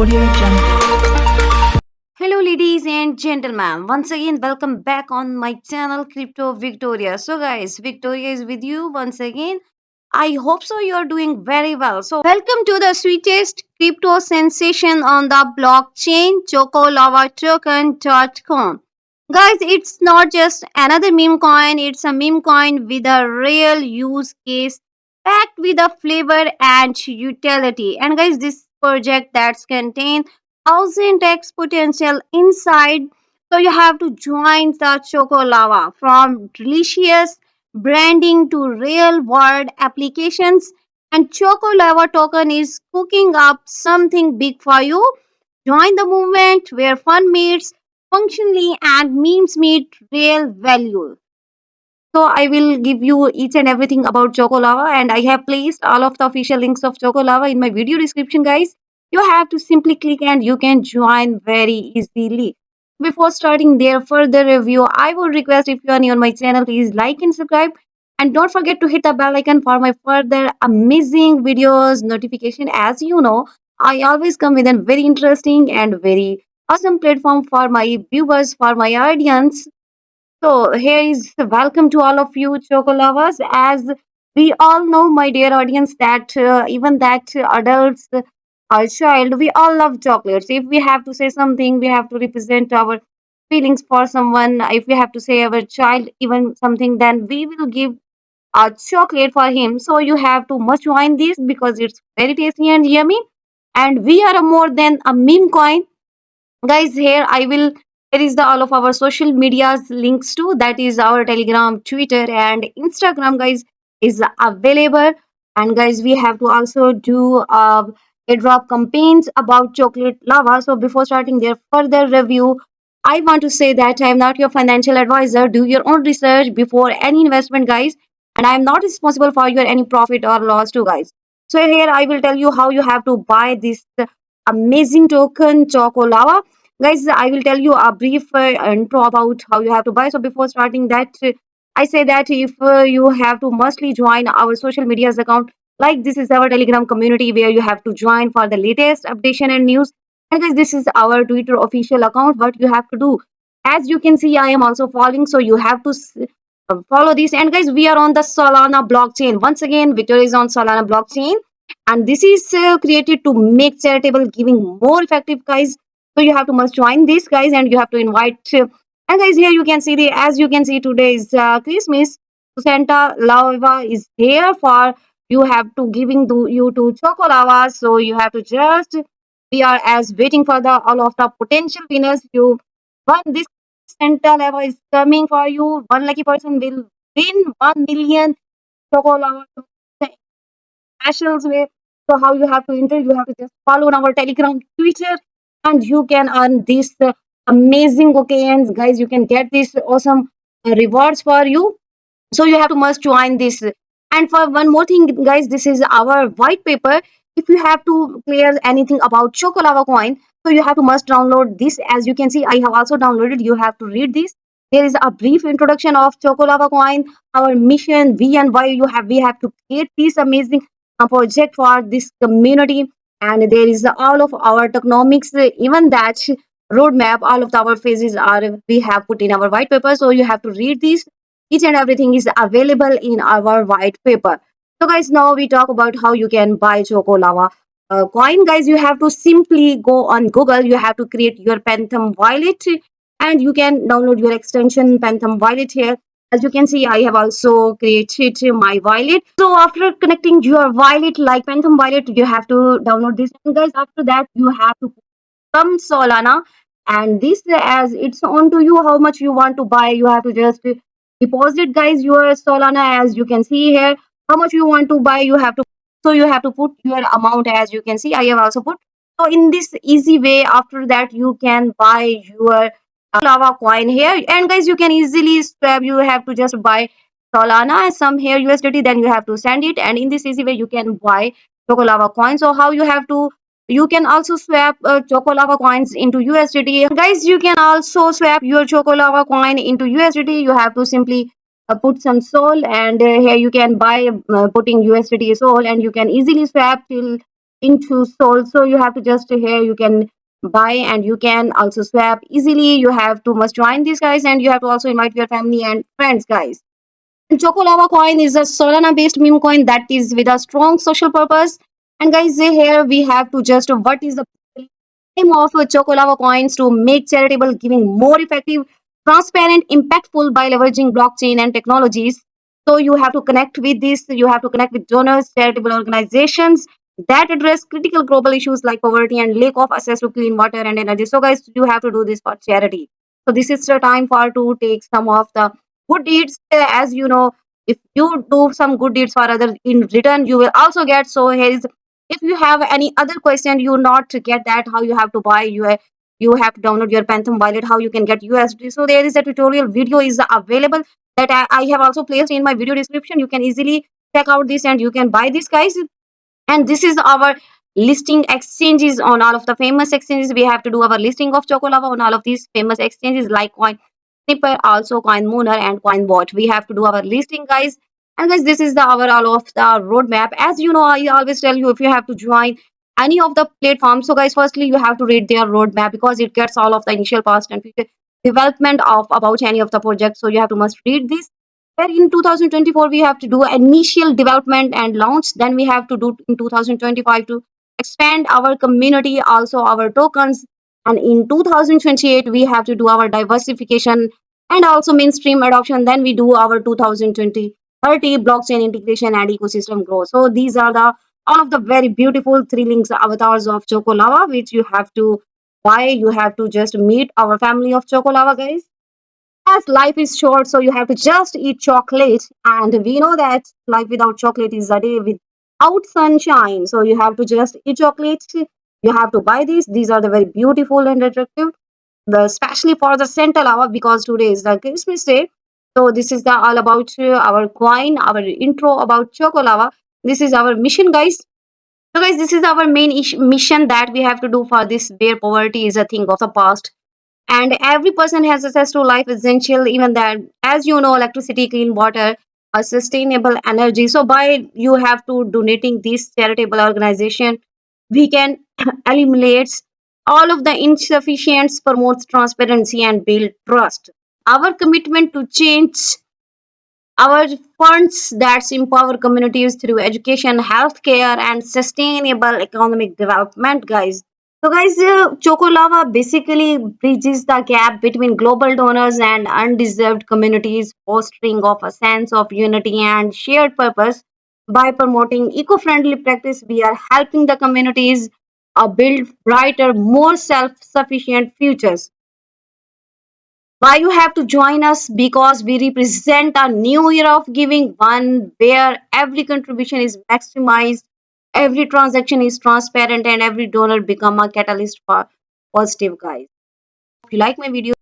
Audio Jungle. Hello, ladies and gentlemen. Once again, welcome back on my channel, Crypto Victoria. So, guys, Victoria is with you once again. I hope so. You are doing very well. So, welcome to the sweetest crypto sensation on the blockchain, chocolava.token.com. Guys, it's not just another meme coin, it's a meme coin with a real use case packed with a flavor and utility. And guys, this project that's contain 1000x potential inside. So you have to join the Chocolava from delicious branding to real world applications. And Chocolava token is cooking up something big for you. Join the movement where fun meets functionally and memes meet real value. So I will give you each and everything about Chocolava, and I have placed all of the official links of Chocolava in my video description, guys. You have to simply click and you can join very easily. Before starting their further review, I would request if you are new on my channel, please like and subscribe. And don't forget to hit the bell icon for my further amazing videos notification. As you know, I always come with a very interesting and very awesome platform for my viewers, for my audience. So here is welcome to all of you chocolavas. As we all know, my dear audience, that even that adults, child, we all love chocolates. If we have to say something, we have to represent our feelings for someone. If we have to say our child even something, then we will give a chocolate for him. So you have to must join this because it's very tasty and yummy. And we are a more than a meme coin, guys. Here I will, here is the all of our social medias links too, that is our Telegram, Twitter and Instagram, guys, is available. And guys, we have to also do airdrop campaigns about chocolate lava. So before starting their further review, I want to say that I am not your financial advisor. Do your own research before any investment, guys, and I am not responsible for your any profit or loss too, guys. So here I will tell you how you have to buy this amazing token choco lava. Guys, I will tell you a brief intro about how you have to buy. So before starting that, I say that if you have to mostly join our social medias account, like this is our Telegram community where you have to join for the latest updation and news. And guys, this is our Twitter official account. What you have to do, as you can see, I am also following, so you have to follow this. And guys, we are on the Solana blockchain. Once again, Victor is on Solana blockchain, and this is created to make charitable giving more effective, guys. So you have to must join this, guys, and you have to invite. And guys, here you can see the, as you can see, today is Christmas. So Santa Lava is here for you. Have to giving to you to Chocolava. So you have to just, we are as waiting for the all of the potential winners. You won this Santa Lava is coming for you. One lucky person will win 1 million Chocolava specials way. So how you have to enter? You have to just follow on our Telegram, Twitter, and you can earn these amazing tokens, guys. You can get these awesome rewards for you. So you have to must join this. And for one more thing, guys, this is our white paper. If you have to clear anything about Chocolava coin, so you have to must download this. As you can see, I have also downloaded. You have to read this. There is a brief introduction of Chocolava coin, our mission, V and why you have, we have to create this amazing project for this community. And there is all of our tokenomics, even that roadmap, all of our phases are we have put in our white paper. So you have to read this. Each and everything is available in our white paper. So guys, now we talk about how you can buy Choco Lava coin. Guys, you have to simply go on Google. You have to create your Phantom wallet, and you can download your extension Phantom wallet here. As you can see, I have also created my wallet. So after connecting your wallet like Phantom wallet, you have to download this. And guys, after that, you have to come Solana, and this, as it's on to you how much you want to buy. You have to just deposit, guys, your Solana. As you can see here, how much you want to buy, you have to, so you have to put your amount. As you can see, I have also put. So in this easy way, after that you can buy your lava coin here. And guys, you can easily swap. You have to just buy Solana and some here USDT, then you have to send it, and in this easy way you can buy Chocolava coin. So how you have to, you can also swap Chocolava coins into USDT. Guys, you can also swap your Chocolava coin into USDT. You have to simply put some Sol, and here you can buy putting USDT Sol, and you can easily swap till into soul. So you have to just here you can buy and you can also swap easily. You have to must join these guys, and you have to also invite your family and friends, guys. And Chocolava coin is a Solana based meme coin that is with a strong social purpose. And guys, here we have to just what is the aim of Chocolava coins to make charitable giving more effective, transparent, impactful by leveraging blockchain and technologies. So you have to connect with this, you have to connect with donors, charitable organizations that address critical global issues like poverty and lack of access to clean water and energy. So guys, you have to do this for charity. So this is the time for to take some of the good deeds. As you know, if you do some good deeds for others, in return you will also get. So here is, if you have any other question, you not to get that how you have to buy you have to download your Phantom wallet, how you can get USD. So there is a tutorial video is available that I have also placed in my video description. You can easily check out this and you can buy this, guys. And this is our listing exchanges on all of the famous exchanges. We have to do our listing of Chocolava on all of these famous exchanges like Coin Snipper, also Coin Mooner and CoinBot. We have to do our listing, guys. And guys, this is the our all of the roadmap. As you know, I always tell you if you have to join any of the platforms. So guys, firstly you have to read their roadmap because it gets all of the initial past and future development of about any of the projects. So you have to must read this. Where in 2024 we have to do initial development and launch. Then we have to do in 2025 to expand our community, also our tokens. And in 2028 we have to do our diversification and also mainstream adoption. Then we do our 2020 30 blockchain integration and ecosystem growth. So these are the all of the very beautiful thrilling avatars of Chocolava, which you have to buy. You have to just meet our family of Chocolava, guys. As life is short, so you have to just eat chocolate. And we know that life without chocolate is a day without sunshine. So you have to just eat chocolate. You have to buy these. These are the very beautiful and attractive, especially for the Santa Lava because today is the Christmas day. So this is the all about our coin, our intro about Chocolava. This is our mission, guys. So guys, this is our main mission that we have to do for this where poverty is a thing of the past and every person has access to life essential, even that, as you know, electricity, clean water, a sustainable energy. So by you have to donating this charitable organization, we can eliminate all of the insufficiencies, promotes transparency and build trust. Our commitment to change our funds that empower communities through education, healthcare, and sustainable economic development, guys. So, guys, Chocolava basically bridges the gap between global donors and undeserved communities, fostering of a sense of unity and shared purpose. By promoting eco-friendly practice, we are helping the communities build brighter, more self-sufficient futures. Why you have to join us? Because we represent a new era of giving, one where every contribution is maximized, every transaction is transparent, and every donor become a catalyst for positive, guys. If you like my video,